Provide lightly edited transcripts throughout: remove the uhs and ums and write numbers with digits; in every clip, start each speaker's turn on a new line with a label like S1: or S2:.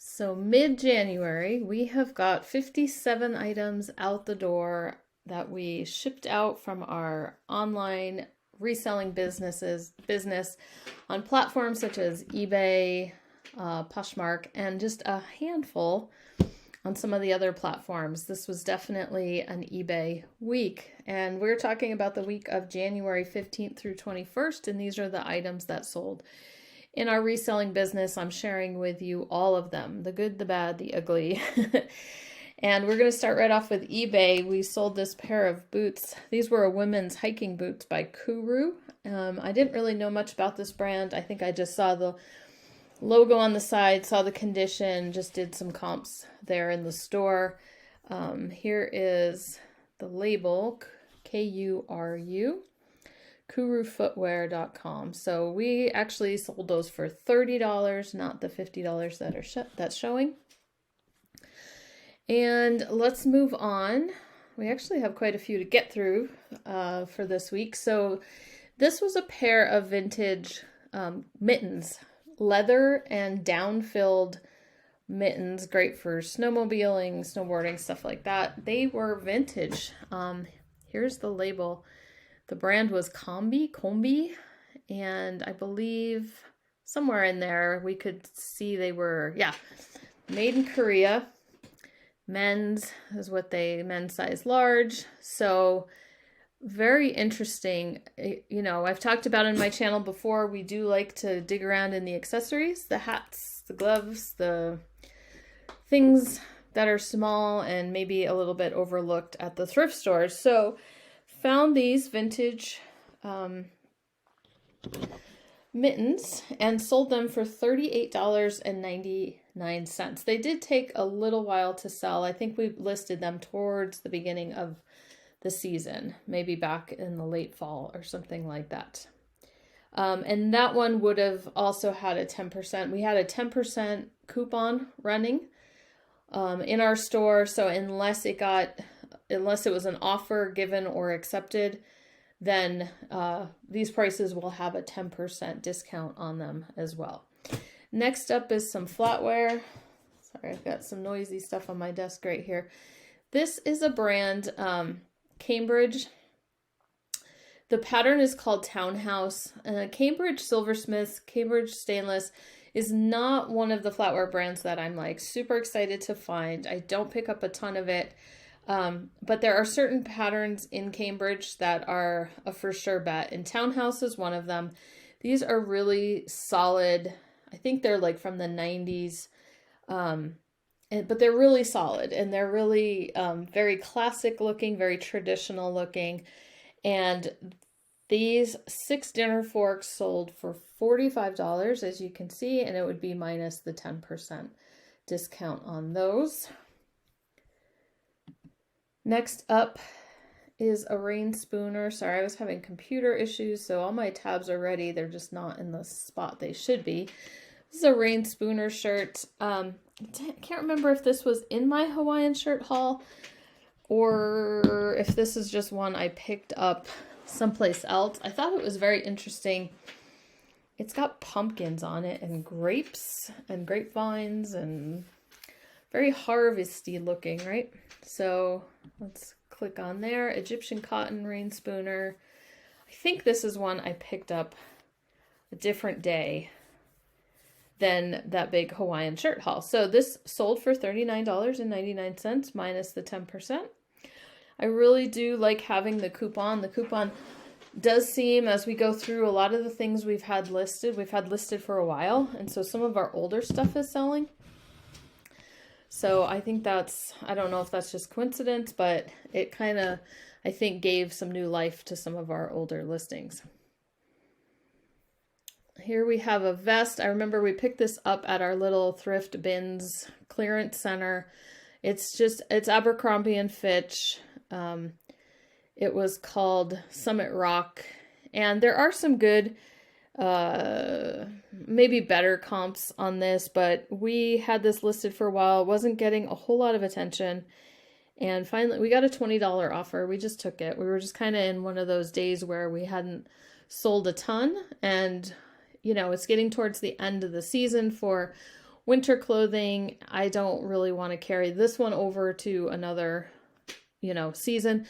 S1: So mid-January, we have got 57 items out the door that we shipped out from our online reselling business on platforms such as eBay, Poshmark, and just a handful on some of the other platforms. This was definitely an eBay week, and we're talking about the week of January 15th through 21st, and these are the items that sold. In our reselling business, I'm sharing with you all of them, the good, the bad, the ugly. And we're going to start right off with eBay. We sold this pair of boots. These were a women's hiking boots by Kuru. I didn't really know much about this brand. I think I just saw the logo on the side, saw the condition, just did some comps there in the store. Here is the label, Kuru. KuruFootwear.com. So we actually sold those for $30, not the $50 that are that's showing. And let's move on. We actually have quite a few to get through for this week. So this was a pair of vintage mittens, leather and down-filled mittens, great for snowmobiling, snowboarding, stuff like that. They were vintage. Here's the label. The brand was Combi, and I believe somewhere in there we could see they were, made in Korea. Men's is what men's size large. So very interesting. You know, I've talked about in my channel before, we do like to dig around in the accessories, the hats, the gloves, the things that are small and maybe a little bit overlooked at the thrift stores. So found these vintage mittens and sold them for $38.99. They did take a little while to sell. I think we listed them towards the beginning of the season, maybe back in the late fall or something like that. And that one would have also had a 10%. We had a 10% coupon running in our store. So unless it was an offer given or accepted, then these prices will have a 10% discount on them as well. Next up is some flatware. Sorry, I've got some noisy stuff on my desk right here. This is a brand, Cambridge. The pattern is called Townhouse. Cambridge Silversmiths, Cambridge Stainless is not one of the flatware brands that I'm like super excited to find. I don't pick up a ton of it. But there are certain patterns in Cambridge that are a for sure bet, and Townhouse is one of them. These are really solid. I think they're like from the 90s, but they're really solid, and they're really very classic looking, very traditional looking. And these 6 dinner forks sold for $45, as you can see, and it would be minus the 10% discount on those. Next up is a rain spooner. Sorry, I was having computer issues, so all my tabs are ready. They're just not in the spot they should be. This is a rain spooner shirt. I can't remember if this was in my Hawaiian shirt haul or if this is just one I picked up someplace else. I thought it was very interesting. It's got pumpkins on it and grapes and grapevines and very harvesty looking, right? So let's click on there. Egyptian cotton rain spooner. I think this is one I picked up a different day than that big Hawaiian shirt haul. So this sold for $39.99 minus the 10%. I really do like having the coupon. The coupon does seem, as we go through a lot of the things we've had listed for a while. And so some of our older stuff is selling. So I think I don't know if that's just coincidence, but it kind of, I think, gave some new life to some of our older listings. Here we have a vest. I remember we picked this up at our little thrift bins clearance center. It's Abercrombie and Fitch. It was called Summit Rock, and there are some good maybe better comps on this, but we had this listed for a while. It wasn't getting a whole lot of attention, and finally we got a $20 offer. We just took it. We were just kind of in one of those days where we hadn't sold a ton, and you know, it's getting towards the end of the season for winter clothing, I don't really want to carry this one over to another, you know, season.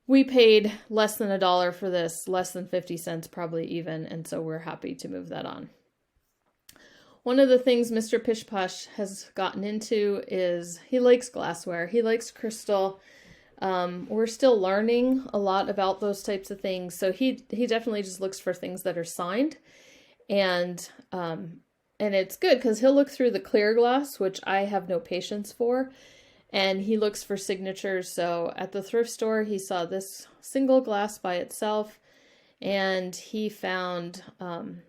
S1: We paid less than $1 for this, less than 50 cents probably even, and so we're happy to move that on. One of the things Mr. Pish Posh has gotten into is he likes glassware. He likes crystal. We're still learning a lot about those types of things. So he definitely just looks for things that are signed. And it's good because he'll look through the clear glass, which I have no patience for. And he looks for signatures. So at the thrift store, he saw this single glass by itself. And he found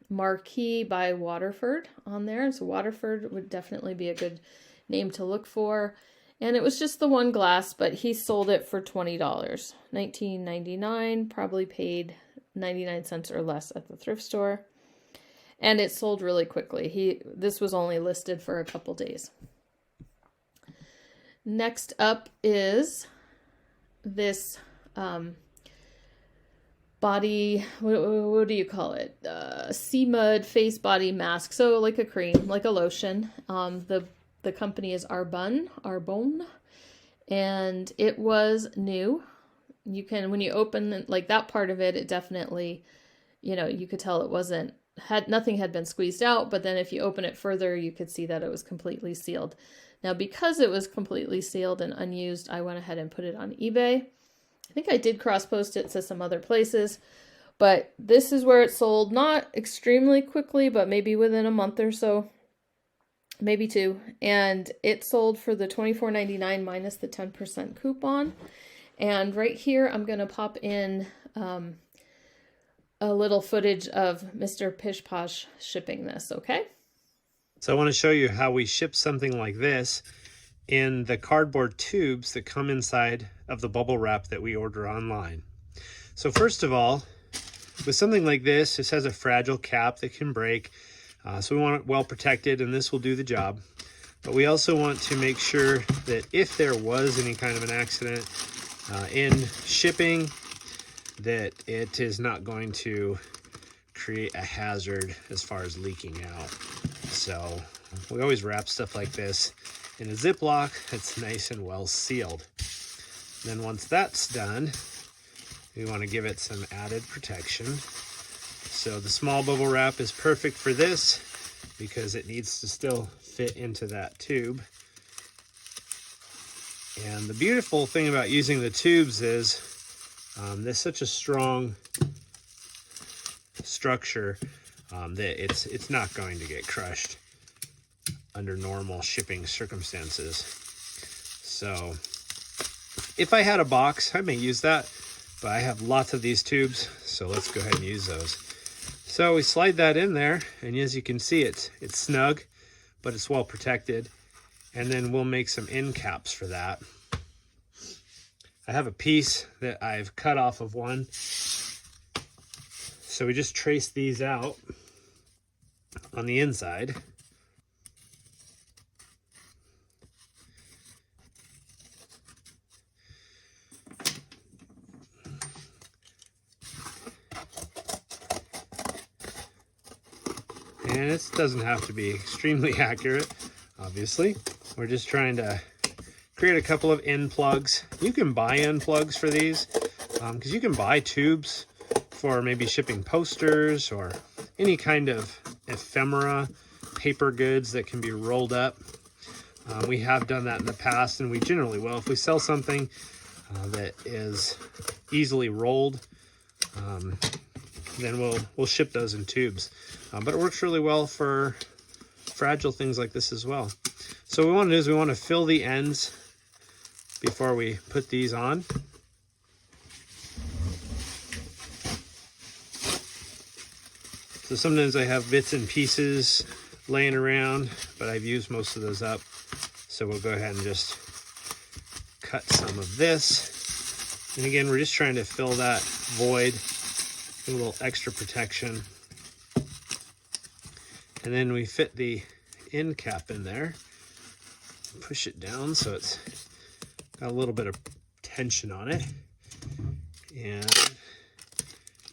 S1: Marquee by Waterford on there. So Waterford would definitely be a good name to look for. And it was just the one glass, but he sold it for $20. $19.99, probably paid 99 cents or less at the thrift store. And it sold really quickly. This was only listed for a couple days. Next up is this body, what do you call it? Sea Mud face body mask. So like a cream, like a lotion. The company is Arbonne, and it was new. You can, when you open like that part of it, it definitely, you know, you could tell it nothing had been squeezed out, but then if you open it further, you could see that it was completely sealed. Now, because it was completely sealed and unused, I went ahead and put it on eBay. I think I did cross-post it to some other places, but this is where it sold, not extremely quickly, but maybe within a month or so, maybe 2. And it sold for the $24.99 minus the 10% coupon. And right here, I'm going to pop in a little footage of Mr. Pish Posh shipping this, okay?
S2: So I want to show you how we ship something like this in the cardboard tubes that come inside of the bubble wrap that we order online. So first of all, with something like this has a fragile cap that can break. So we want it well protected, and this will do the job. But we also want to make sure that if there was any kind of an accident in shipping, that it is not going to create a hazard as far as leaking out. So we always wrap stuff like this in a Ziploc that's nice and well sealed. Then once that's done, we want to give it some added protection. So the small bubble wrap is perfect for this because it needs to still fit into that tube. And the beautiful thing about using the tubes is there's such a strong structure that it's not going to get crushed under normal shipping circumstances. So if I had a box, I may use that, but I have lots of these tubes, so let's go ahead and use those. So we slide that in there, and as you can see, it's snug, but it's well protected. And then we'll make some end caps for that. I have a piece that I've cut off of one. So we just trace these out on the inside. And it doesn't have to be extremely accurate, obviously. We're just trying to create a couple of end plugs. You can buy end plugs for these because you can buy tubes for maybe shipping posters or any kind of ephemera, paper goods that can be rolled up. We have done that in the past, and we generally will. If we sell something that is easily rolled, then we'll ship those in tubes. But it works really well for fragile things like this as well. So what we want to do is we want to fill the ends before we put these on. So sometimes I have bits and pieces laying around, but I've used most of those up. So we'll go ahead and just cut some of this. And again, we're just trying to fill that void, a little extra protection. And then we fit the end cap in there, push it down so it's got a little bit of tension on it. And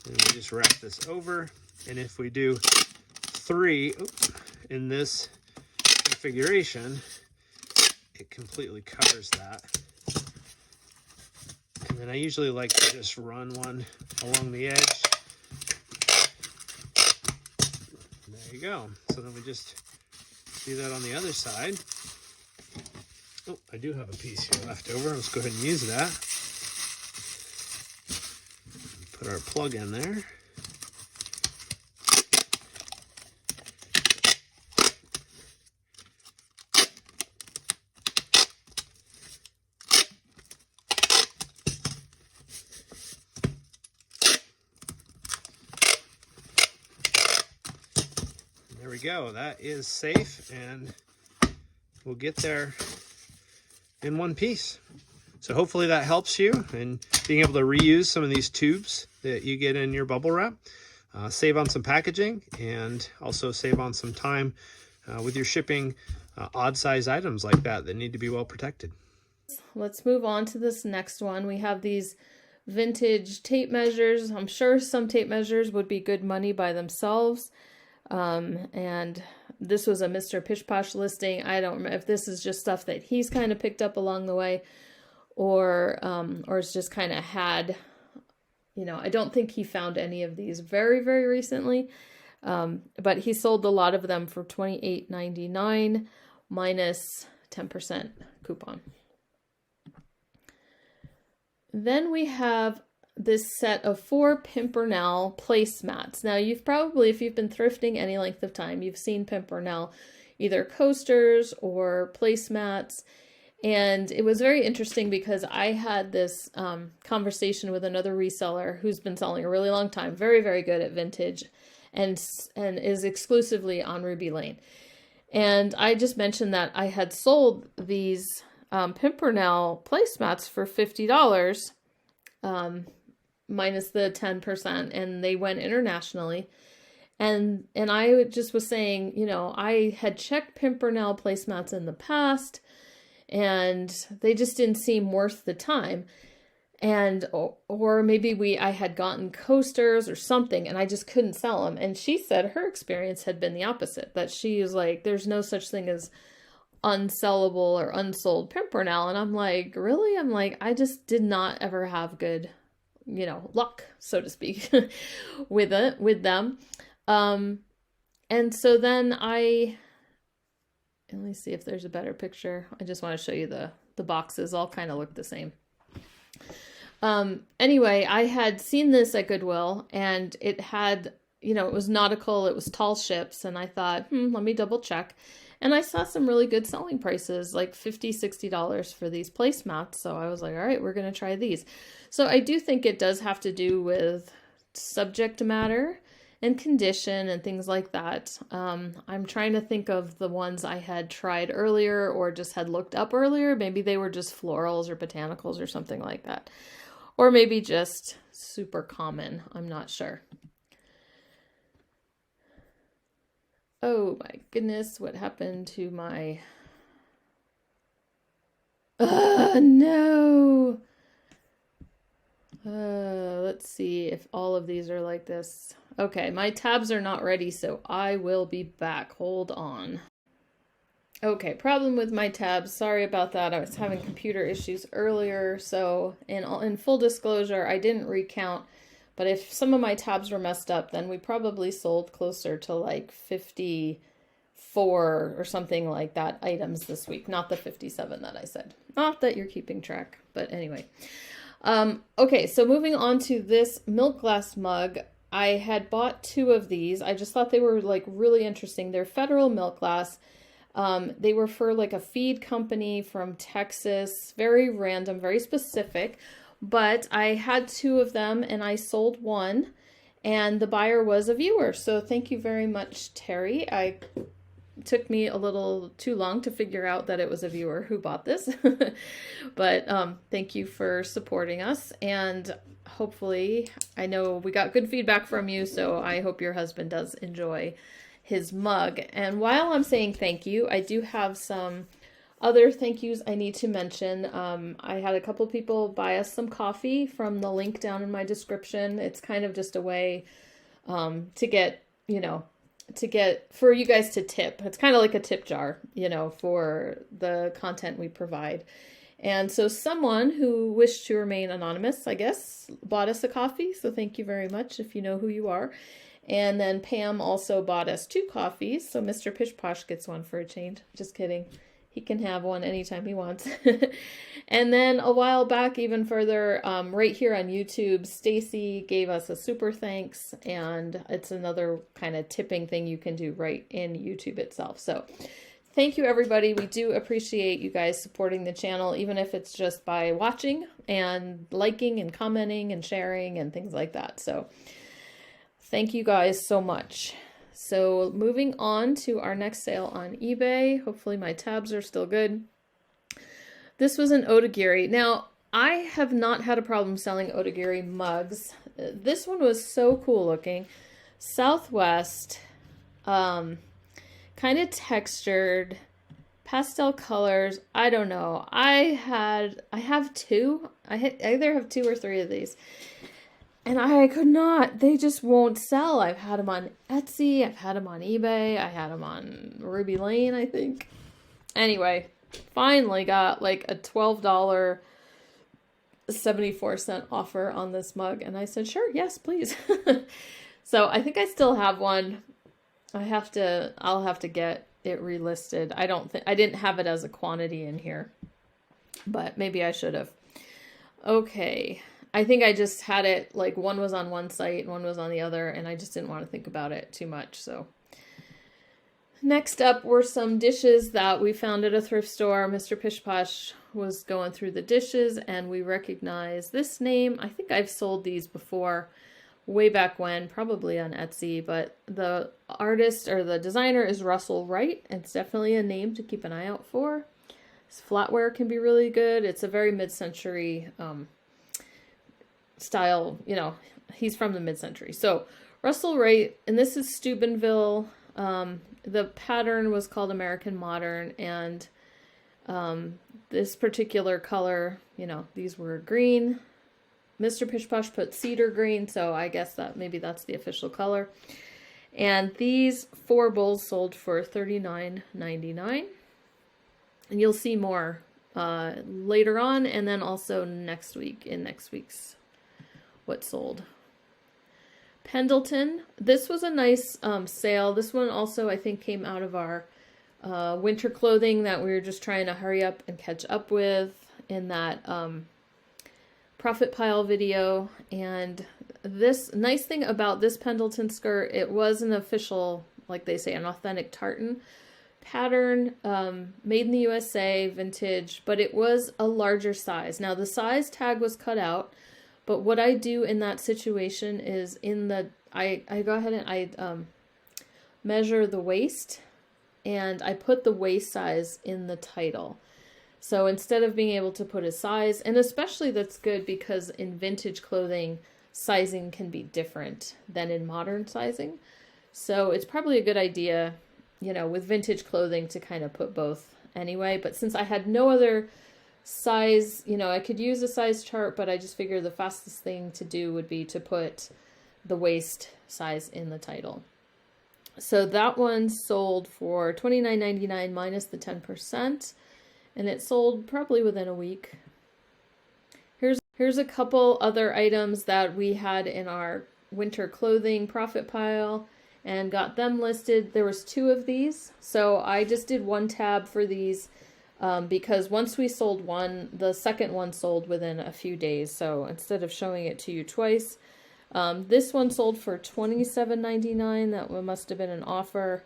S2: then we just wrap this over. And if we do 3 in this configuration, it completely covers that. And then I usually like to just run one along the edge. There you go. So then we just do that on the other side. Oh, I do have a piece here left over. Let's go ahead and use that. Put our plug in there. There we go. That is safe, and we'll get there in one piece. So hopefully that helps you in being able to reuse some of these tubes that you get in your bubble wrap. Save on some packaging, and also save on some time with your shipping odd size items like that need to be well protected.
S1: Let's move on to this next one. We have these vintage tape measures. I'm sure some tape measures would be good money by themselves. And this was a Mr. Pish Posh listing. I don't remember if this is just stuff that he's kind of picked up along the way, or it's just kind of had, you know, I don't think he found any of these very, very recently. But he sold a lot of them for $28.99 minus 10% coupon. Then we have this set of 4 Pimpernel placemats. Now, you've probably, if you've been thrifting any length of time, you've seen Pimpernel, either coasters or placemats. And it was very interesting because I had this conversation with another reseller who's been selling a really long time, very, very good at vintage, and is exclusively on Ruby Lane. And I just mentioned that I had sold these Pimpernel placemats for $50, minus the 10%, and they went internationally. And I just was saying, you know, I had checked Pimpernel placemats in the past, and they just didn't seem worth the time. And or maybe I had gotten coasters or something, and I just couldn't sell them. And she said her experience had been the opposite, that she was like, there's no such thing as unsellable or unsold Pimpernel. And I'm like, really? I'm like, I just did not ever have good, you know, luck, so to speak, with them. And so then let me see if there's a better picture. I just want to show you the boxes all kind of look the same. Anyway, I had seen this at Goodwill, and it had, you know, it was nautical, it was tall ships, and I thought, let me double check. And I saw some really good selling prices, like $50, $60 for these placemats. So I was like, all right, we're going to try these. So I do think it does have to do with subject matter and condition and things like that. I'm trying to think of the ones I had tried earlier or just had looked up earlier. Maybe they were just florals or botanicals or something like that. Or maybe just super common. I'm not sure. Oh my goodness, what happened to my... no! Let's see if all of these are like this. Okay, my tabs are not ready, so I will be back. Hold on. Okay, problem with my tabs. Sorry about that. I was having computer issues earlier, so in full disclosure, I didn't recount. But if some of my tabs were messed up, then we probably sold closer to like 54 or something like that items this week. Not the 57 that I said. Not that you're keeping track, but anyway. Okay, so moving on to this milk glass mug. I had bought 2 of these. I just thought they were like really interesting. They're Federal milk glass. They were for like a feed company from Texas. Very random, very specific. But I had 2 of them, and I sold 1, and the buyer was a viewer. So thank you very much, Terry. It took me a little too long to figure out that it was a viewer who bought this. But thank you for supporting us. And hopefully, I know we got good feedback from you, so I hope your husband does enjoy his mug. And while I'm saying thank you, I do have some other thank yous I need to mention. I had a couple people buy us some coffee from the link down in my description. It's kind of just a way to get, you know, to get for you guys to tip. It's kind of like a tip jar, you know, for the content we provide. And so someone who wished to remain anonymous, I guess, bought us a coffee. So thank you very much if you know who you are. And then Pam also bought us 2 coffees. So Mr. Pish Posh gets one for a change. Just kidding. He can have one anytime he wants. And then a while back, even further, right here on YouTube, Stacy gave us a super thanks. And it's another kind of tipping thing you can do right in YouTube itself. So thank you, everybody. We do appreciate you guys supporting the channel, even if it's just by watching and liking and commenting and sharing and things like that. So thank you guys so much. So moving on to our next sale on eBay. Hopefully my tabs are still good. This was an Otagiri. Now, I have not had a problem selling Otagiri mugs. This one was so cool looking. Southwest, kind of textured, pastel colors. I don't know. I have 2. I either have 2 or 3 of these. And I could not. They just won't sell. I've had them on Etsy. I've had them on eBay. I had them on Ruby Lane, I think. Anyway, finally got like a $12.74 offer on this mug. And I said, sure, yes, please. So I think I still have one. I'll have to get it relisted. I didn't have it as a quantity in here, but maybe I should have. Okay. I think I just had it, like one was on one site and one was on the other, and I just didn't want to think about it too much. So next up were some dishes that we found at a thrift store. Mr. Pish Posh was going through the dishes, and we recognized this name. I think I've sold these before, way back when, probably on Etsy, but the artist or the designer is Russell Wright. It's definitely a name to keep an eye out for. This Flatware can be really good. It's a very mid-century style, you know, he's from the mid-century. So Russell Wright, and this is Steubenville. The pattern was called American Modern, and this particular color, you know, these were green. Mr. Pish Posh put cedar green, so I guess that maybe that's the official color. And these 4 bowls sold for $39.99. And you'll see more later on, and then also next week in next week's what sold. Pendleton. This was a nice sale. This one also, I think, came out of our winter clothing that we were just trying to hurry up and catch up with in that profit pile video. And this nice thing about this Pendleton skirt, it was an official, like they say, an authentic tartan pattern, made in the USA, vintage, but it was a larger size. Now the size tag was cut out, but what I do in that situation is I go ahead and I measure the waist, and I put the waist size in the title. So instead of being able to put a size, and especially that's good because in vintage clothing, sizing can be different than in modern sizing. So it's probably a good idea, you know, with vintage clothing to kind of put both anyway. But since I had no other size, you know, I could use a size chart, but I just figured the fastest thing to do would be to put the waist size in the title. So that one sold for $29.99 minus the 10%, and it sold probably within a week. Here's a couple other items that we had in our winter clothing profit pile and got them listed. There was 2 of these, so I just did 1 tab for these. Because once we sold one, the second one sold within a few days. So instead of showing it to you twice, this one sold for $27.99. That one must have been an offer.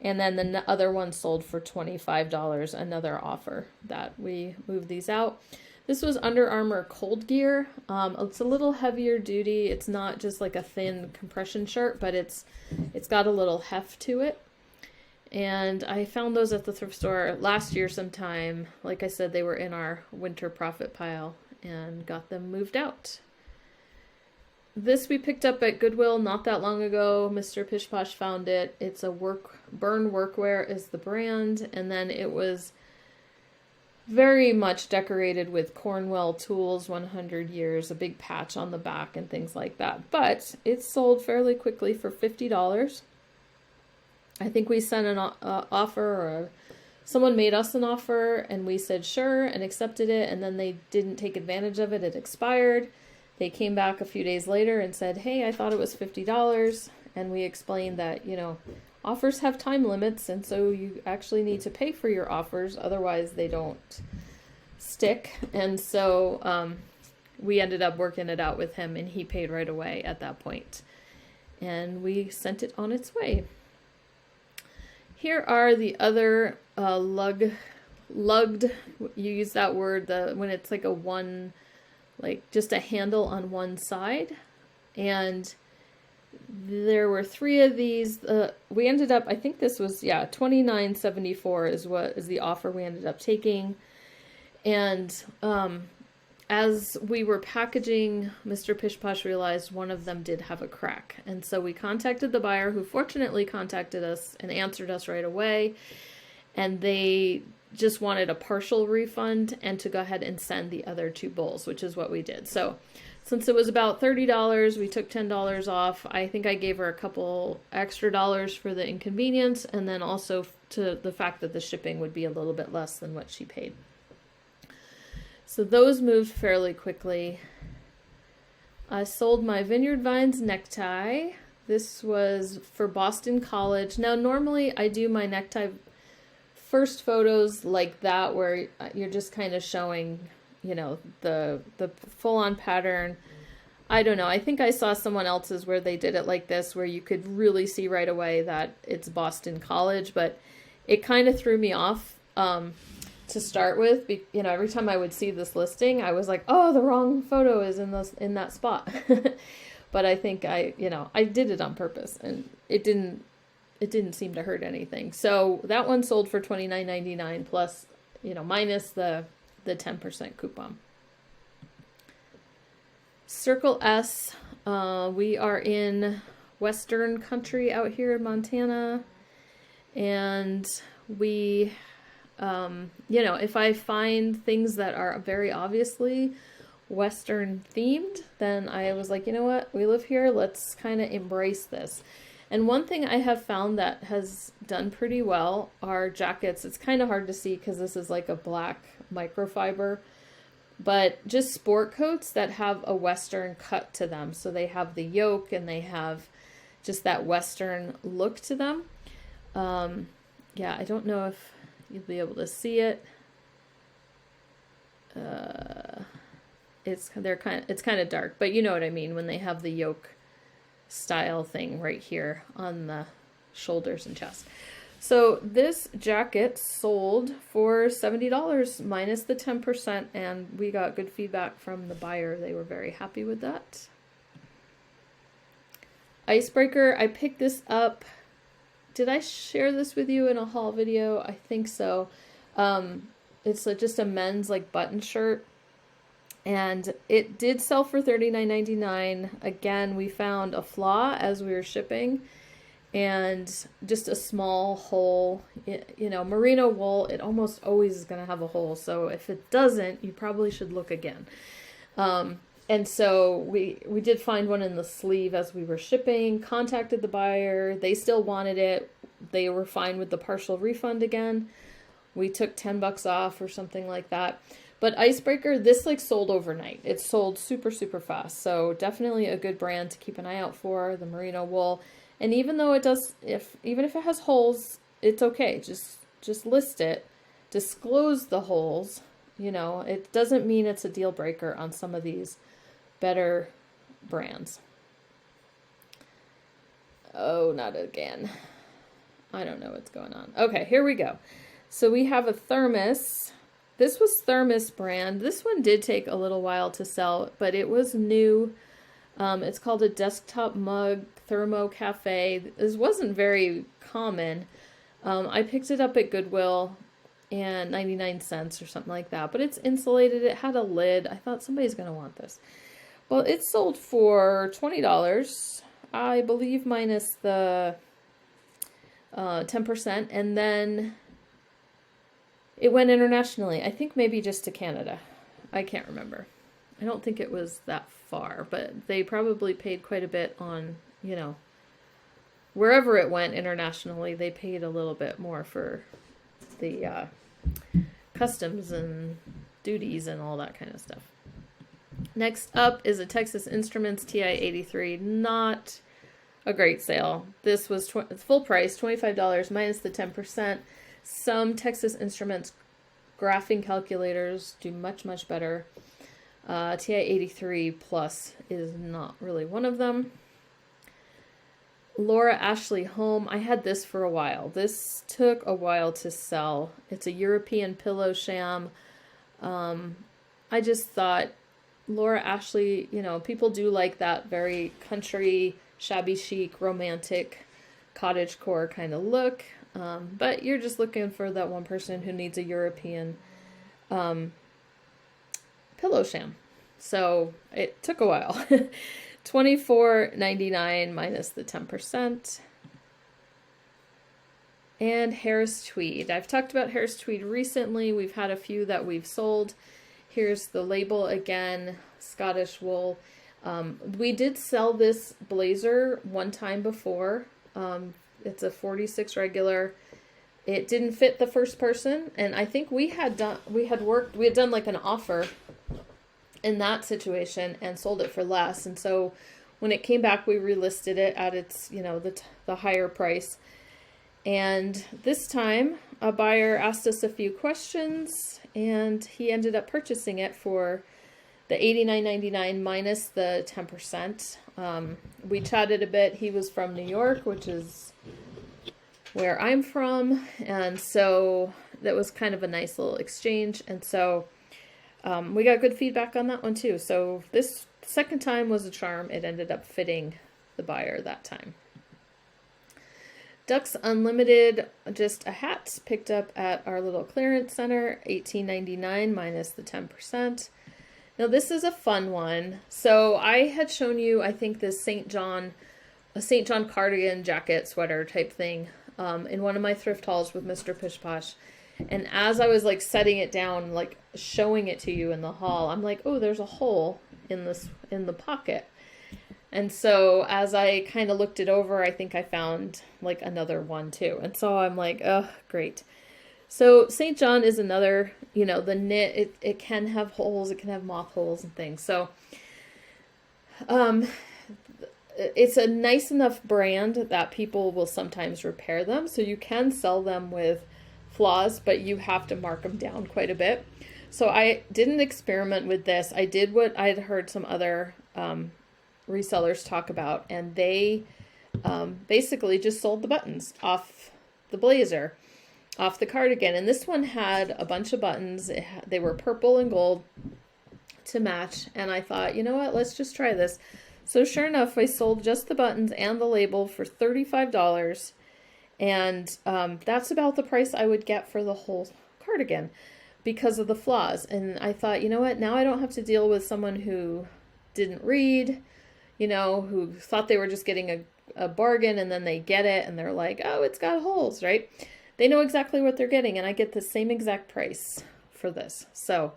S1: And then the other one sold for $25, another offer that we moved these out. This was Under Armour Cold Gear. It's a little heavier duty. It's not just like a thin compression shirt, but it's got a little heft to it. And I found those at the thrift store last year sometime. Like I said, they were in our winter profit pile and got them moved out. This we picked up at Goodwill not that long ago. Mr. Pish Posh found it. It's a Burn Workwear is the brand. And then it was very much decorated with Cornwell Tools 100 years, a big patch on the back and things like that. But it sold fairly quickly for $50. I think we sent an offer, or someone made us an offer and we said sure and accepted it, and then they didn't take advantage of it. It expired. They came back a few days later and said, hey, I thought it was $50. And we explained that, you know, offers have time limits, and so you actually need to pay for your offers, otherwise they don't stick. And so we ended up working it out with him, and he paid right away at that point. And we sent it on its way. Here are the other lugged, you use that word, when it's like a one, like just a handle on one side. And there were 3 of these. We ended up, I think this was, yeah, $29.74 is the offer we ended up taking. And as we were packaging, Mr. Pish Posh realized one of them did have a crack. And so we contacted the buyer, who fortunately contacted us and answered us right away. And they just wanted a partial refund and to go ahead and send the other 2 bowls, which is what we did. So since it was about $30, we took $10 off. I think I gave her a couple extra dollars for the inconvenience, and then also to the fact that the shipping would be a little bit less than what she paid. So those moved fairly quickly. I sold my Vineyard Vines necktie. This was for Boston College. Now, normally I do my necktie first photos like that, where you're just kind of showing, you know, the full-on pattern. I don't know. I think I saw someone else's where they did it like this, where you could really see right away that it's Boston College, but it kind of threw me off to start with. You know, every time I would see this listing, I was like, oh, the wrong photo is in that spot. But I think I did it on purpose, and it didn't seem to hurt anything. So that one sold for $29.99 plus, you know, minus the 10% coupon. Circle S, we are in Western country out here in Montana, and we, you know, if I find things that are very obviously Western themed, then I was like, you know what, we live here, let's kind of embrace this. And one thing I have found that has done pretty well are jackets. It's kind of hard to see because this is like a black microfiber, but just sport coats that have a Western cut to them. So they have the yoke and they have just that Western look to them. Yeah, I don't know if you'll be able to see it. It's kind of dark, but you know what I mean when they have the yoke style thing right here on the shoulders and chest. So this jacket sold for $70 minus the 10%, and we got good feedback from the buyer. They were very happy with that. Icebreaker, I picked this up. Did I share this with you in a haul video? I think so. It's just a men's like button shirt. And it did sell for $39.99. Again, we found a flaw as we were shipping, and just a small hole. You know, merino wool, it almost always is going to have a hole. So if it doesn't, you probably should look again. And so we did find one in the sleeve as we were shipping, contacted the buyer. They still wanted it. They were fine with the partial refund again. We took $10 off or something like that. But Icebreaker, this like sold overnight. It sold super, super fast. So definitely a good brand to keep an eye out for, the merino wool. And even though it does, even if it has holes, it's okay. Just list it, disclose the holes. You know, it doesn't mean it's a deal breaker on some of these better brands. Oh, not again. I don't know what's going on. Okay, here we go. So we have a thermos. This was Thermos brand. This one did take a little while to sell, but it was new. It's called a desktop mug thermo cafe. This wasn't very common. I picked it up at Goodwill and 99 cents or something like that, but it's insulated. It had a lid. I thought somebody's going to want this. Well, it sold for $20, I believe, minus the 10%, and then it went internationally. I think maybe just to Canada. I can't remember. I don't think it was that far, but they probably paid quite a bit on, you know, wherever it went internationally, they paid a little bit more for the customs and duties and all that kind of stuff. Next up is a Texas Instruments TI-83. Not a great sale. This was full price, $25 minus the 10%. Some Texas Instruments graphing calculators do much, much better. TI-83 Plus is not really one of them. Laura Ashley Home. I had this for a while. This took a while to sell. It's a European pillow sham. I just thought Laura Ashley, you know, people do like that very country, shabby chic, romantic, cottagecore kind of look. But you're just looking for that one person who needs a European pillow sham. So it took a while. $24.99 minus the 10%. And Harris Tweed. I've talked about Harris Tweed recently. We've had a few that we've sold. Here's the label again, Scottish wool. We did sell this blazer one time before. It's a 46 regular. It didn't fit the first person, and I think we had done like an offer in that situation and sold it for less. And so when it came back, we relisted it at its, you know, the higher price. And this time a buyer asked us a few questions, and he ended up purchasing it for the $89.99 minus the 10%. We chatted a bit. He was from New York, which is where I'm from, and so that was kind of a nice little exchange. And so we got good feedback on that one too. So this second time was a charm. It ended up fitting the buyer that time. Ducks Unlimited, just a hat picked up at our little clearance center, $18.99 minus the 10%. Now this is a fun one. So I had shown you, I think, this St. John cardigan jacket sweater type thing in one of my thrift hauls with Mr. Pish Posh. And as I was like setting it down, like showing it to you in the haul, I'm like, oh, there's a hole in the pocket. And so as I kind of looked it over, I think I found like another one too. And so I'm like, oh, great. So St. John is another, you know, the knit, it can have holes, it can have moth holes and things. So it's a nice enough brand that people will sometimes repair them. So you can sell them with flaws, but you have to mark them down quite a bit. So I didn't experiment with this. I did what I had heard some other resellers talk about, and they basically just sold the buttons off the blazer, off the cardigan. And this one had a bunch of buttons. They were purple and gold to match. And I thought, you know what, let's just try this. So sure enough, I sold just the buttons and the label for $35. And that's about the price I would get for the whole cardigan because of the flaws. And I thought, you know what, now I don't have to deal with someone who didn't read, you know, who thought they were just getting a bargain, and then they get it and they're like, oh, it's got holes, right? They know exactly what they're getting, and I get the same exact price for this. So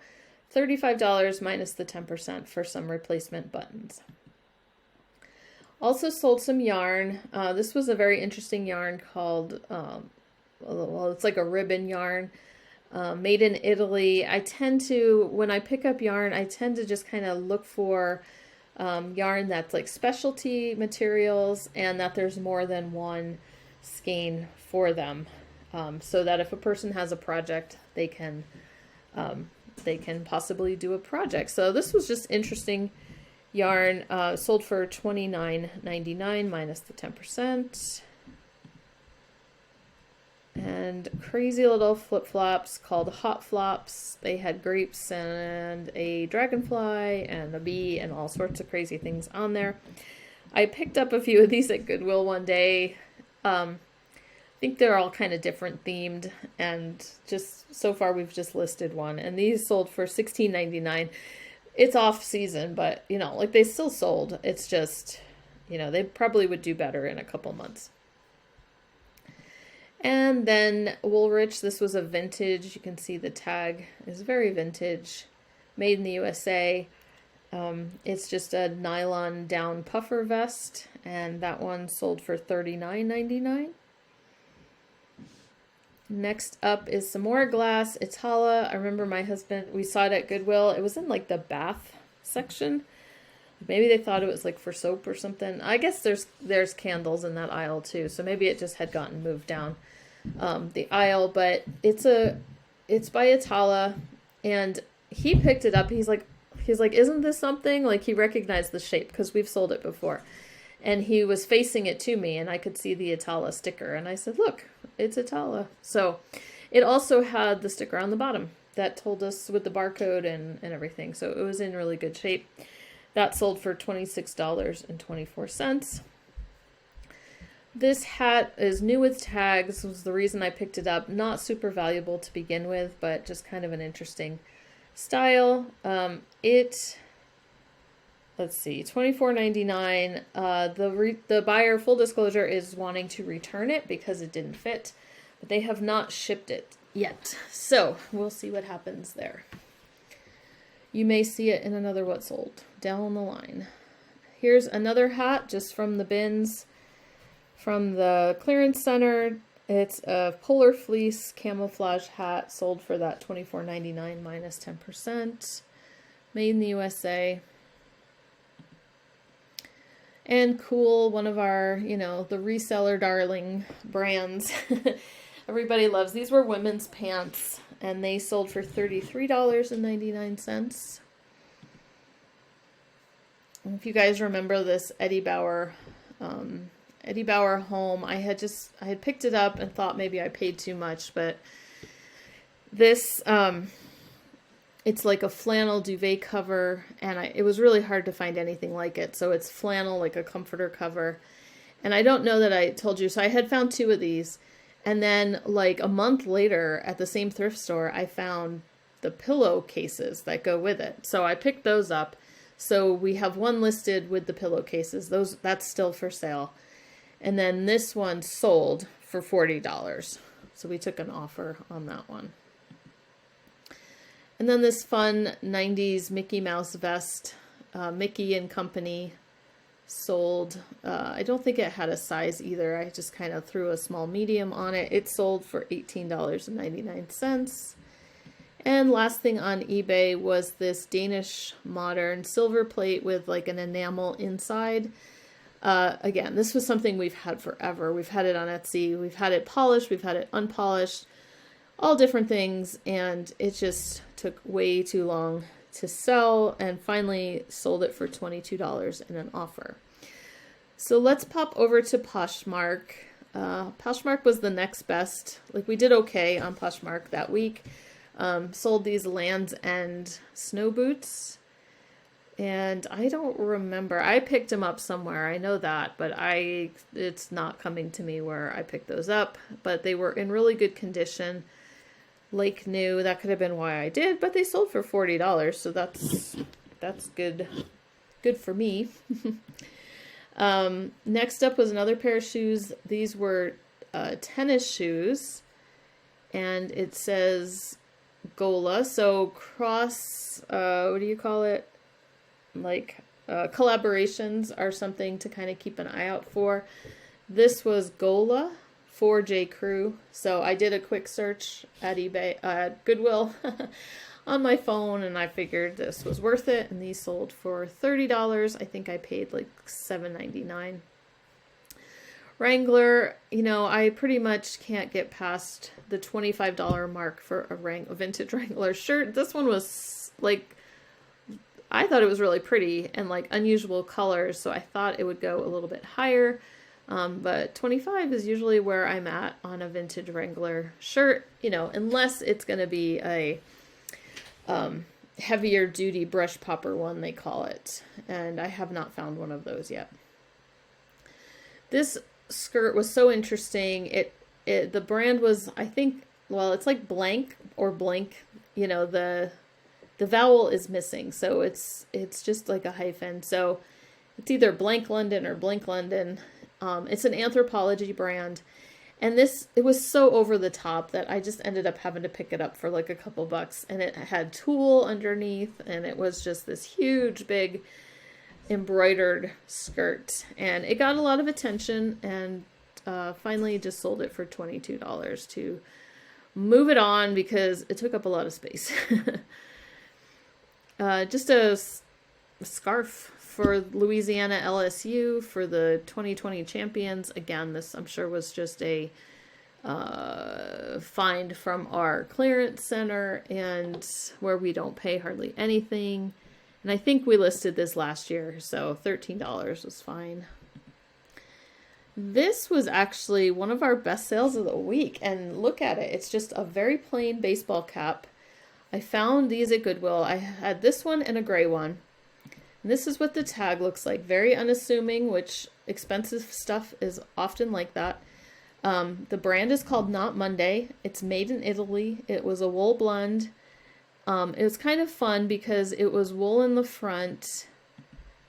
S1: $35 minus the 10% for some replacement buttons. Also sold some yarn. This was a very interesting yarn called, well, it's like a ribbon yarn, made in Italy. I tend to, when I pick up yarn, I tend to just kind of look for yarn that's like specialty materials, and that there's more than one skein for them, so that if a person has a project, they can possibly do a project. So this was just interesting yarn, sold for $29.99 minus the 10%. And crazy little flip-flops called Hot Flops. They had grapes and a dragonfly and a bee and all sorts of crazy things on there. I picked up a few of these at Goodwill one day. I think they're all kind of different themed, and just so far we've just listed one. And these sold for $16.99. It's off season, but you know, like they still sold. It's just, you know, they probably would do better in a couple months. And then Woolrich, this was a vintage. You can see the tag is very vintage, made in the USA. It's just a nylon down puffer vest, and that one sold for $39.99. Next up is some more glass. Itala. I remember my husband, we saw it at Goodwill. It was in like the bath section. Maybe they thought it was like for soap or something. I guess there's candles in that aisle too, so maybe it just had gotten moved down the aisle. But it's by Itala, and he picked it up. He's like, isn't this something? Like, he recognized the shape because we've sold it before. And he was facing it to me, and I could see the Itala sticker. And I said, look, it's Itala. So it also had the sticker on the bottom that told us with the barcode and everything. So it was in really good shape. That sold for $26.24. This hat is new with tags. Was the reason I picked it up. Not super valuable to begin with, but just kind of an interesting style. Let's see, $24.99. The buyer, full disclosure, is wanting to return it because it didn't fit, but they have not shipped it yet. So we'll see what happens there. You may see it in another What Sold down the line. Here's another hat just from the bins from the clearance center. It's a polar fleece camouflage hat, sold for that $24.99 minus 10%. Made in the USA. And cool, one of our, the reseller darling brands. Everybody loves. These were women's pants, and they sold for $33.99. If you guys remember this Eddie Bauer home, I had picked it up and thought maybe I paid too much, but this, it's like a flannel duvet cover, and it was really hard to find anything like it. So it's flannel, like a comforter cover. And I don't know that I told you. So I had found 2 of these. And then like a month later at the same thrift store, I found the pillowcases that go with it. So I picked those up. So we have one listed with the pillowcases. That's still for sale. And then this one sold for $40. So we took an offer on that one. And then this fun 90s Mickey Mouse vest, Mickey and Company, sold. I don't think it had a size either. I just kind of threw a small medium on it. It sold for $18.99. And last thing on eBay was this Danish modern silver plate with like an enamel inside. Again, this was something we've had forever. We've had it on Etsy. We've had it polished. We've had it unpolished. All different things, and it just took way too long to sell, and finally sold it for $22 in an offer. So let's pop over to Poshmark. Poshmark was the next best. Like, we did okay on Poshmark that week. Sold these Land's End snow boots, and I don't remember. I picked them up somewhere. I know that, but it's not coming to me where I picked those up. But they were in really good condition. Like new, that could have been why I did, but they sold for $40, so that's good for me. Next up was another pair of shoes. These were tennis shoes, and it says Gola, so what do you call it? Like collaborations are something to kind of keep an eye out for. This was Gola 4J Crew. So I did a quick search at eBay, Goodwill on my phone, and I figured this was worth it. And these sold for $30. I think I paid like $7.99. Wrangler, I pretty much can't get past the $25 mark for a vintage Wrangler shirt. This one was like, I thought it was really pretty and like unusual colors, so I thought it would go a little bit higher. But 25 is usually where I'm at on a vintage Wrangler shirt, unless it's going to be a heavier duty brush popper one, they call it. And I have not found one of those yet. This skirt was so interesting. The brand was, I think, well, it's like blank or blank, the vowel is missing. So it's just like a hyphen. So it's either Blank London or Blank London. It's an Anthropologie brand, And it was so over the top that I just ended up having to pick it up for like a couple bucks. And it had tulle underneath, and it was just this huge, big embroidered skirt. And it got a lot of attention, and finally just sold it for $22 to move it on because it took up a lot of space. Just a scarf for Louisiana LSU for the 2020 champions. Again, this I'm sure was just a find from our clearance center, and where we don't pay hardly anything. And I think we listed this last year, so $13 was fine. This was actually one of our best sales of the week, and look at it. It's just a very plain baseball cap. I found these at Goodwill. I had this one and a gray one. And this is what the tag looks like. Very unassuming, which expensive stuff is often like that. The brand is called Not Monday. It's made in Italy. It was a wool blend. It was kind of fun because it was wool in the front.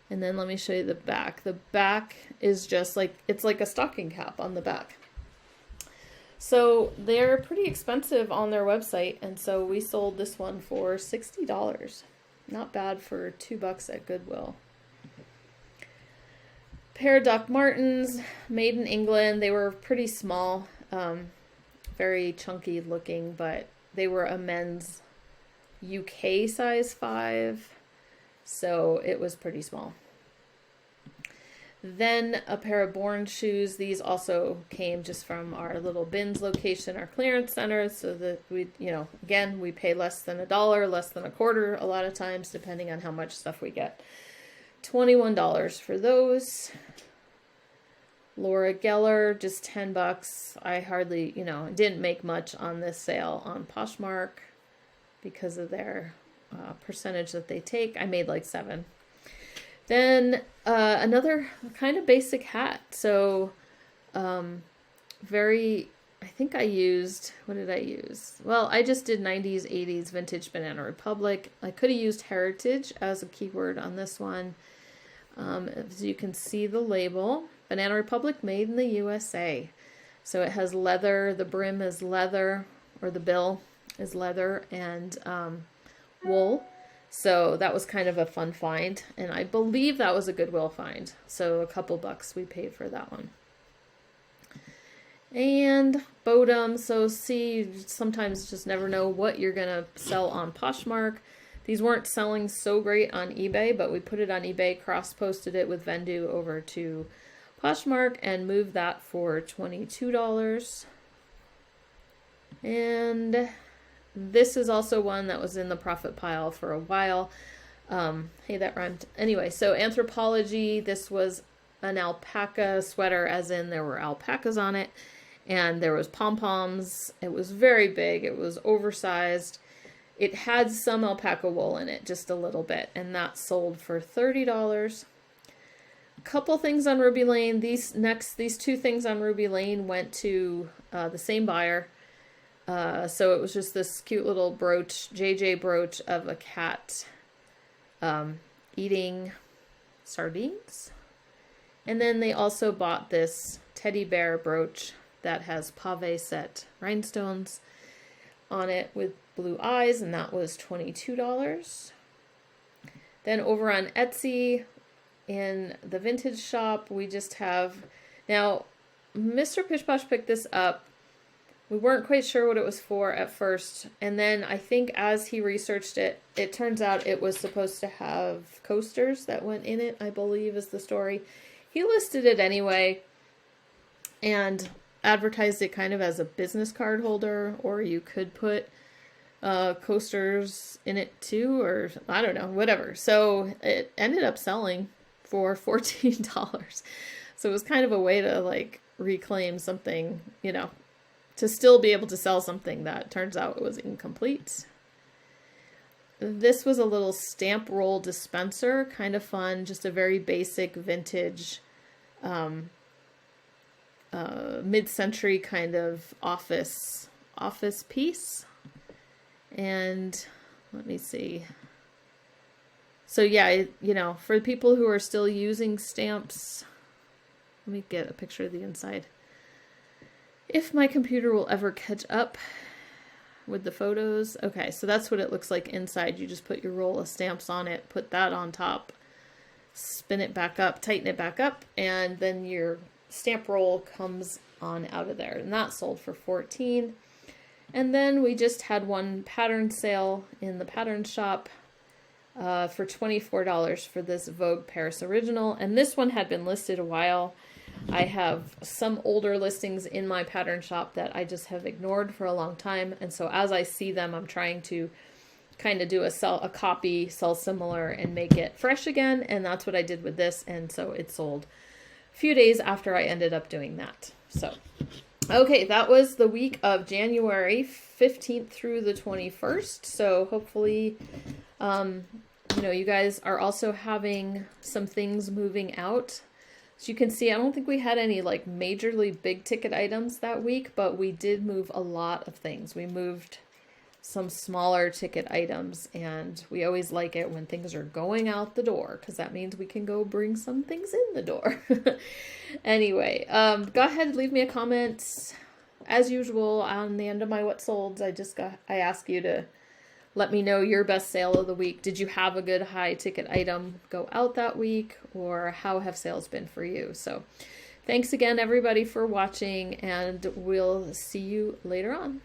S1: And then let me show you the back. The back is just like, it's like a stocking cap on the back. So they're pretty expensive on their website. And so we sold this one for $60. Not bad for $2 at Goodwill. Pair of Doc Martens, made in England. They were pretty small, very chunky looking, but they were a men's UK size 5, so it was pretty small. Then a pair of Bourne shoes. These also came just from our little bins location, our clearance center, so that we, again, we pay less than $1, less than a quarter a lot of times, depending on how much stuff we get. $21 for those. Laura Geller, just $10. I hardly, didn't make much on this sale on Poshmark because of their percentage that they take. I made like 7. Then another kind of basic hat. So I think I used, what did I use? Well, I just did 90s, 80s vintage Banana Republic. I could have used heritage as a keyword on this one. As you can see the label, Banana Republic made in the USA. So it has leather, the brim is leather, or the bill is leather, and wool. So that was kind of a fun find, and I believe that was a Goodwill find. So a couple bucks we paid for that one. And Bodum, so see, you sometimes just never know what you're gonna sell on Poshmark. These weren't selling so great on eBay, but we put it on eBay, cross-posted it with VENDOO over to Poshmark, and moved that for $22. And this is also one that was in the profit pile for a while. Hey, that rhymed. Anyway, so Anthropology, this was an alpaca sweater, as in there were alpacas on it, and there was pom-poms. It was very big. It was oversized. It had some alpaca wool in it, just a little bit, and that sold for $30. A couple things on Ruby Lane. These two things on Ruby Lane went to the same buyer. So it was just this cute little brooch, JJ brooch of a cat eating sardines. And then they also bought this teddy bear brooch that has pave set rhinestones on it with blue eyes, and that was $22. Then over on Etsy, in the vintage shop, we just have, now Mr. Pishposh picked this up. We weren't quite sure what it was for at first, and then I think as he researched it, it turns out it was supposed to have coasters that went in it, I believe is the story. He listed it anyway and advertised it kind of as a business card holder, or you could put coasters in it too, or I don't know, whatever. So it ended up selling for $14. So it was kind of a way to like reclaim something, to still be able to sell something that turns out it was incomplete. This was a little stamp roll dispenser, kind of fun, just a very basic vintage mid-century kind of office piece. And let me see. So yeah, for people who are still using stamps, let me get a picture of the inside. if my computer will ever catch up with the photos. Okay, so that's what it looks like inside. You just put your roll of stamps on it, put that on top, spin it back up, tighten it back up, and then your stamp roll comes on out of there. And that sold for $14. And then we just had one pattern sale in the pattern shop for $24 for this Vogue Paris Original. And this one had been listed a while. I have some older listings in my pattern shop that I just have ignored for a long time. And so as I see them, I'm trying to kind of do a copy, sell similar, and make it fresh again. And that's what I did with this. And so it sold a few days after I ended up doing that. So, okay, that was the week of January 15th through the 21st. So hopefully, you know, you guys are also having some things moving out. As you can see, I don't think we had any like majorly big ticket items that week, but we did move a lot of things. We moved some smaller ticket items, and we always like it when things are going out the door, because that means we can go bring some things in the door. Anyway, go ahead, leave me a comment. As usual, on the end of my What Solds, I ask you to let me know your best sale of the week. Did you have a good high ticket item go out that week, or how have sales been for you? So thanks again, everybody, for watching, and we'll see you later on.